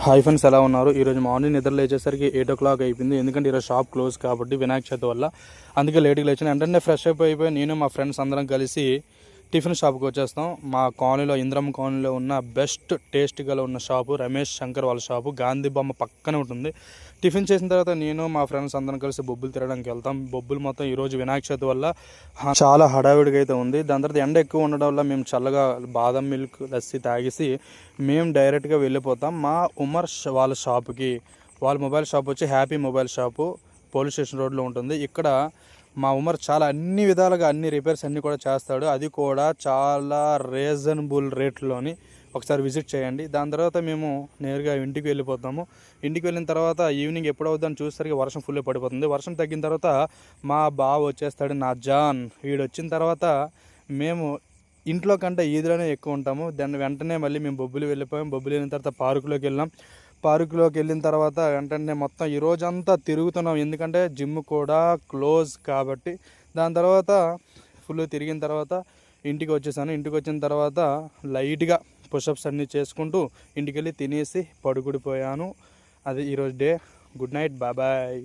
Hi friends, ఎలా ఉన్నారు? ఈరోజు మార్నింగ్ నిద్ర లేచేసరికి 8 o'clock అయిపోయింది. ఎందుకంటే ఈరోజు షాప్ క్లోజ్ కాబట్టి వినాయక చవితి వల్ల. అందుకే లేట్గా లేచాను. వెంటనే ఫ్రెష్ అప్ అయిపోయి నేను మా ఫ్రెండ్స్ అందరం కలిసి టిఫిన్ షాప్కి వచ్చేస్తాం. మా కాలనీలో, ఇంద్రం కాలనీలో ఉన్న బెస్ట్ టేస్ట్ గల ఉన్న షాపు రమేష్ శంకర్ వాళ్ళ షాపు. గాంధీ బొమ్మ పక్కనే ఉంటుంది. టిఫిన్ చేసిన తర్వాత నేను మా ఫ్రెండ్స్ అందరం కలిసి బొబ్బులు తినడానికి వెళ్తాం. బొబ్బులు మొత్తం ఈరోజు వినాయక చవితి వల్ల చాలా హడావిడిగా అయితే ఉంది. దాని తర్వాత ఎండ ఎక్కువ ఉండడం వల్ల మేము చల్లగా బాదం మిల్క్ లస్సీ తాగేసి మేము డైరెక్ట్గా వెళ్ళిపోతాం మా ఉమర్ వాళ్ళ షాపుకి. వాళ్ళ మొబైల్ షాప్ వచ్చి happy mobile shop, police station రోడ్లో ఉంటుంది. ఇక్కడ మా ఉమర్ చాలా అన్ని విధాలుగా అన్ని రిపేర్స్ అన్నీ కూడా చేస్తాడు. అది కూడా చాలా రీజనబుల్ రేట్లోని. ఒకసారి విజిట్ చేయండి. దాని తర్వాత మేము నేరుగా ఇంటికి వెళ్ళిపోతాము. ఇంటికి వెళ్ళిన తర్వాత ఈవినింగ్ ఎప్పుడవుతుందని చూసేసరికి వర్షం ఫుల్ పడిపోతుంది. వర్షం తగ్గిన తర్వాత మా బావ వచ్చేస్తాడు, నా జాన్. వీడు వచ్చిన తర్వాత మేము ఇంట్లో కంటే ఈదులోనే ఎక్కువ ఉంటాము. దాన్ని వెంటనే మళ్ళీ మేము బొబ్బులు వెళ్ళిపోయాం. బొబ్బులు వెళ్ళిన తర్వాత పార్కులోకి వెళ్ళాం. పార్కులోకి వెళ్ళిన తర్వాత వెంటనే మొత్తం ఈ రోజంతా తిరుగుతున్నాం. ఎందుకంటే జిమ్ కూడా క్లోజ్ కాబట్టి. దాని తర్వాత ఫుల్ తిరిగిన తర్వాత ఇంటికి వచ్చేసాను. ఇంటికి వచ్చిన తర్వాత లైట్గా పుషప్స్ అన్నీ చేసుకుంటూ ఇంటికి వెళ్ళి తినేసి పడుకుడిపోయాను. అది ఈరోజు డే. Good night, bye.